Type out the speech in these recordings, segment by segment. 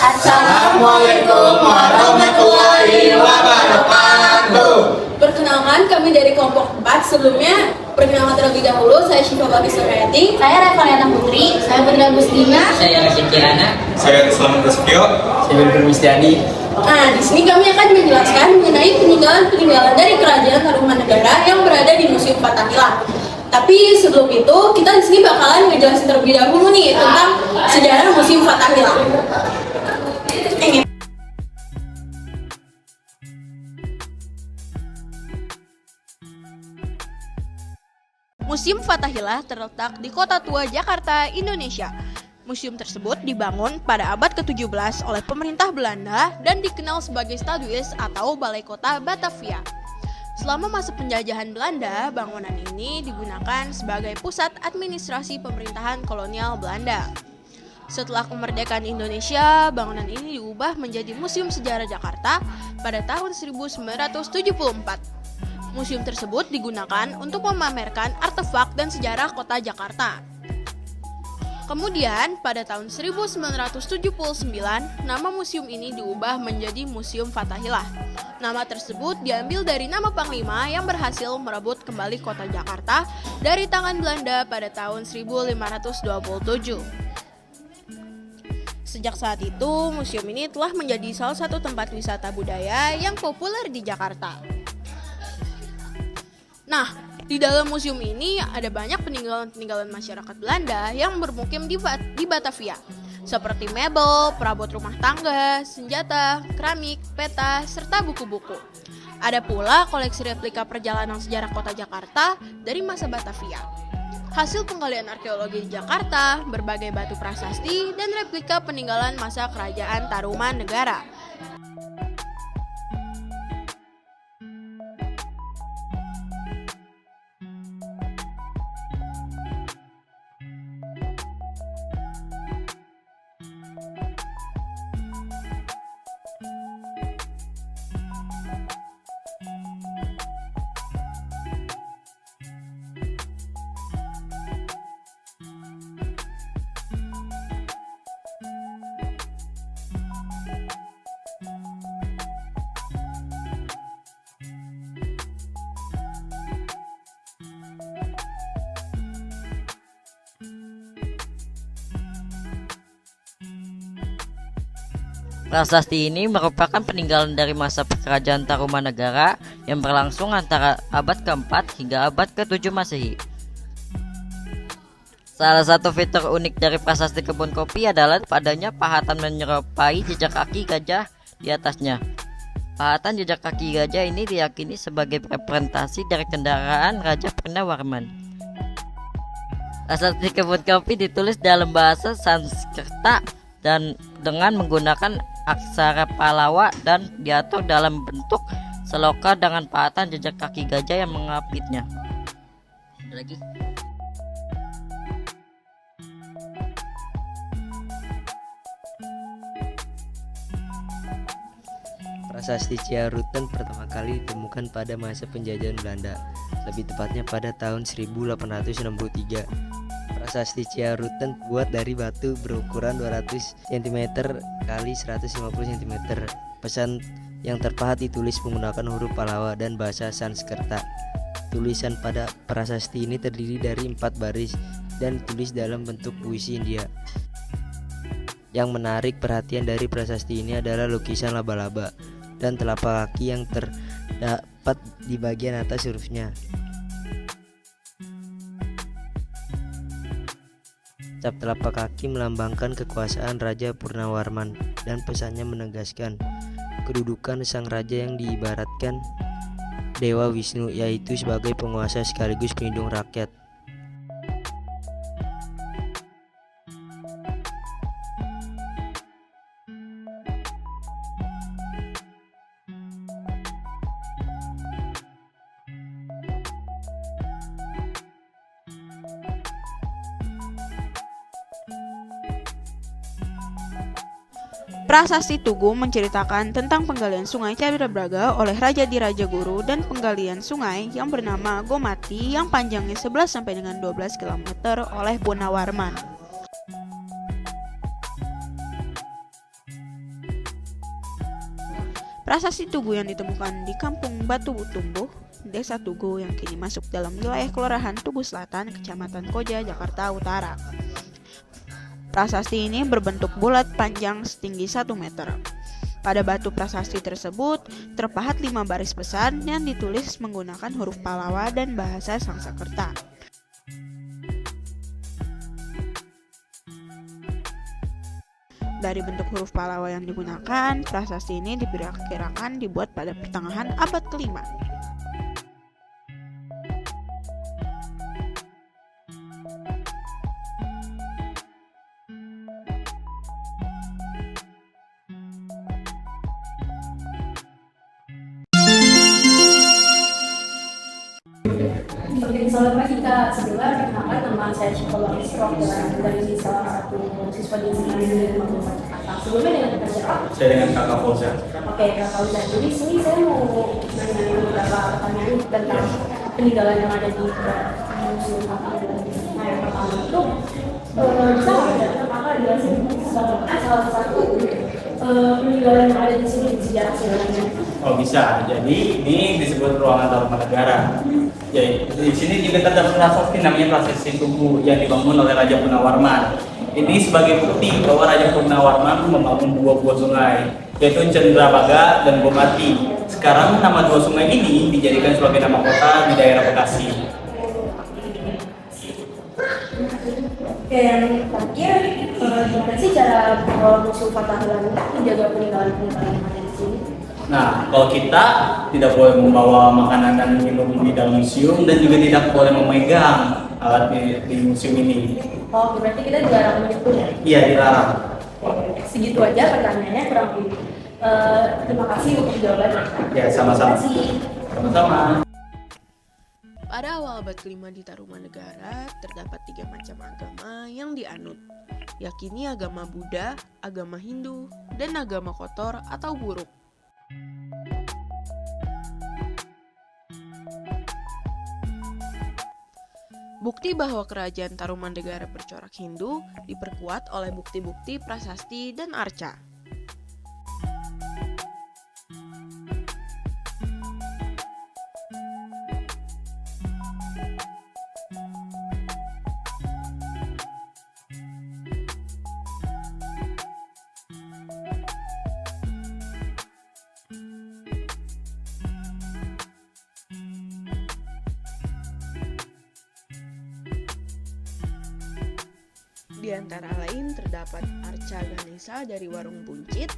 Assalamualaikum warahmatullahi wabarakatuh. Perkenalkan, kami dari kelompok 4. Sebelumnya, perkenalkan terlebih dahulu, saya Syifa Babi Suryati. Saya Revaliana Putri. Saya Putri Agustina. Saya Rashid Kirana. Saya Selamat Prasetyo. Saya Wilfred Mistiani. Nah, di sini kami akan menjelaskan mengenai peninggalan dari Kerajaan Tarumanegara yang berada di Museum Fathahilah. Tapi sebelum itu, kita di sini bakalan ngejelasin terlebih dahulu nih tentang sejarah Museum Fathahilah. Museum Fathahilah terletak di Kota Tua, Jakarta, Indonesia. Museum tersebut dibangun pada abad ke-17 oleh pemerintah Belanda dan dikenal sebagai Stadhuis atau Balai Kota Batavia. Selama masa penjajahan Belanda, bangunan ini digunakan sebagai pusat administrasi pemerintahan kolonial Belanda. Setelah kemerdekaan Indonesia, bangunan ini diubah menjadi Museum Sejarah Jakarta pada tahun 1974. Museum tersebut digunakan untuk memamerkan artefak dan sejarah kota Jakarta. Kemudian, pada tahun 1979, nama museum ini diubah menjadi Museum Fathahilah. Nama tersebut diambil dari nama panglima yang berhasil merebut kembali kota Jakarta dari tangan Belanda pada tahun 1527. Sejak saat itu, museum ini telah menjadi salah satu tempat wisata budaya yang populer di Jakarta. Nah, di dalam museum ini ada banyak peninggalan-peninggalan masyarakat Belanda yang bermukim di Batavia, seperti mebel, perabot rumah tangga, senjata, keramik, peta, serta buku-buku. Ada pula koleksi replika perjalanan sejarah kota Jakarta dari masa Batavia. Hasil penggalian arkeologi di Jakarta, berbagai batu prasasti, dan replika peninggalan masa kerajaan Tarumanegara. Prasasti ini merupakan peninggalan dari masa kerajaan Tarumanegara yang berlangsung antara abad ke-4 hingga abad ke-7 Masehi. Salah satu fitur unik dari prasasti kebun kopi adalah padanya pahatan menyerupai jejak kaki gajah di atasnya. Pahatan jejak kaki gajah ini diyakini sebagai representasi dari kendaraan Raja Purnawarman. Prasasti kebun kopi ditulis dalam bahasa Sanskerta dan dengan menggunakan aksara Pallawa dan diatur dalam bentuk seloka dengan pahatan jejak kaki gajah yang mengapitnya. Ada lagi. Prasasti Ciarutan pertama kali ditemukan pada masa penjajahan Belanda, lebih tepatnya pada tahun 1863. Prasasti Ciarutan terbuat dari batu berukuran 200 cm x 150 cm. Pesan yang terpahat ditulis menggunakan huruf Pallawa dan bahasa Sanskerta. Tulisan pada prasasti ini terdiri dari 4 baris dan ditulis dalam bentuk puisi India. Yang menarik perhatian dari prasasti ini adalah lukisan laba-laba dan telapak kaki yang terdapat di bagian atas hurufnya. Cap telapak kaki melambangkan kekuasaan Raja Purnawarman dan pesannya menegaskan kedudukan sang raja yang diibaratkan Dewa Wisnu, yaitu sebagai penguasa sekaligus pelindung rakyat. Prasasti Tugu menceritakan tentang penggalian sungai Cadrabraga oleh Raja Diraja Guru dan penggalian sungai yang bernama Gomati yang panjangnya 11 sampai dengan 12 km oleh Purnawarman. Prasasti Tugu yang ditemukan di Kampung Batu Tumbuh, Desa Tugu yang kini masuk dalam wilayah Kelurahan Tugu Selatan, Kecamatan Koja, Jakarta Utara. Prasasti ini berbentuk bulat panjang setinggi 1 meter. Pada batu prasasti tersebut terpahat 5 baris pesan yang ditulis menggunakan huruf Pallawa dan bahasa Sanskerta. Dari bentuk huruf Pallawa yang digunakan, prasasti ini diperkirakan dibuat pada pertengahan abad ke-5. Seperti misalnya kita sebelumnya perkenalkan nama saya Syifa Isrof dari salah satu siswa di Fakultas Jakarta. Sebelumnya dengan kita siapa? Saya dengan Kakak Fauza. Oke, Kak Fauza. Jadi sini saya mau nanya beberapa pertanyaan tentang peninggalan yang ada di Museum Fathahillah. Nah, yang pertama itu bisa nggak Kakak jelasin salah satu peninggalan yang ada di sini di sejarah sebenarnya? Oh bisa, jadi ini disebut ruangan Tarumanegara. Ya, di sini juga terdapat prasasti namanya Prasasti Tugu yang dibangun oleh Raja Punawarman. Ini sebagai bukti bahwa Raja Punawarman membangun 2 buah sungai, yaitu Cendrabaga dan Gomati. Sekarang nama 2 sungai ini dijadikan sebagai nama kota di daerah Bekasi. Oke, yang terakhir, gimana sih cara Museum Fathahillah menjaga peninggalan-peninggalan yang ada di sini? Nah, kalau kita tidak boleh membawa makanan dan minum di dalam museum dan juga tidak boleh memegang alat di museum ini. Oh, berarti kita dilarang menyentuh ya? Iya, dilarang. Segitu aja pertanyaannya kurang lebih. Terima kasih untuk jawabannya. Ya, sama-sama. Terima kasih. Sama-sama. Pada awal abad ke-5 di Tarumanegara, terdapat 3 macam agama yang dianut, yakni agama Buddha, agama Hindu, dan agama kotor atau buruk. Bukti bahwa kerajaan Tarumanegara bercorak Hindu diperkuat oleh bukti-bukti prasasti dan arca. Di antara lain terdapat arca Ganesha dari warung buncit,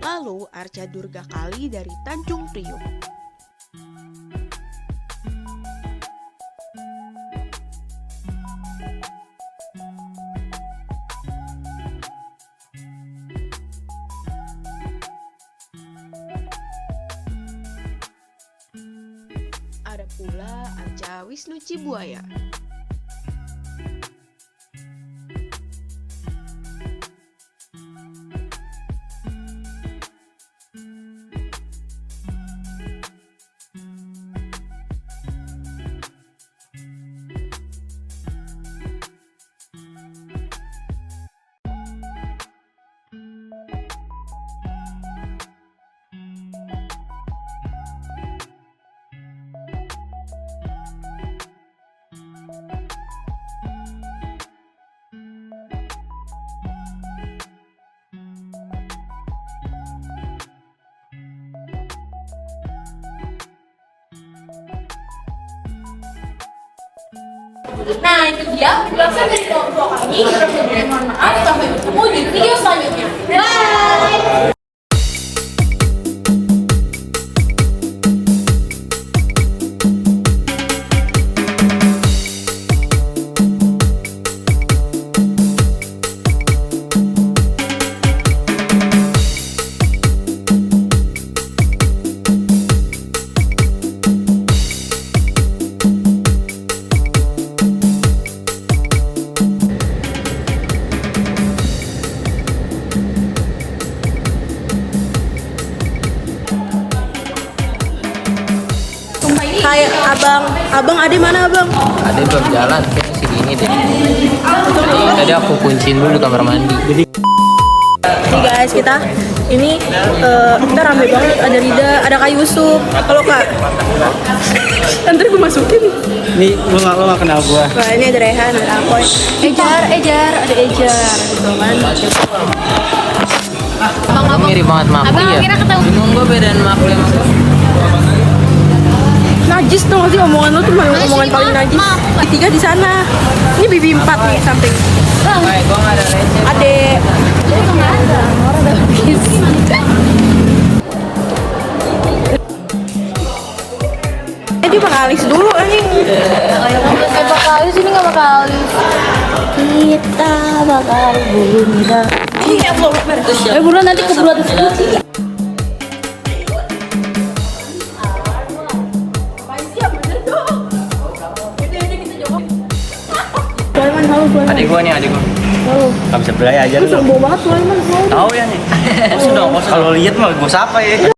lalu arca Durga Kali dari Tanjung Priok. Ada pula arca Wisnu Cibuaya. Nah, itu dia ulasan dari kelompok kami. Mohon maaf, sampai bertemu di video selanjutnya. Bye! abang. Abang, ade mana abang? Ada belum jalan, kayaknya segini deh. Tadi aku kunciin dulu di kamar mandi. Nih guys, kita rame banget. Ada Rida, ada Kak Yusuf. Halo Kak. Nanti gue masukin. Nih lo gak kenal gua. Wah, ini ada Rehan, ada Akoy. Ejar, ada Ejar gitu kan. Mirip banget Makli ya. Bingung gue bedaan Makli sama gue. Najis tuh nggak sih omongan lu tuh omongan paling najis. Tiga di sana. Ini bibi 4 nih samping. Gue gak ada lecet. Adek. Dia bakalis dulu anjing. Bakalis ini nggak bakalis. Kita bakal bunyi dah. Buruan nanti keburu diskusi. Sulaiman, halo Sulaiman. Adik gue nih, adik gue. Gak bisa belajar aja Lu lu. sombong banget Sulaiman. Tahu ya nih. Sudah, kalau lihat mah gue sapa ya.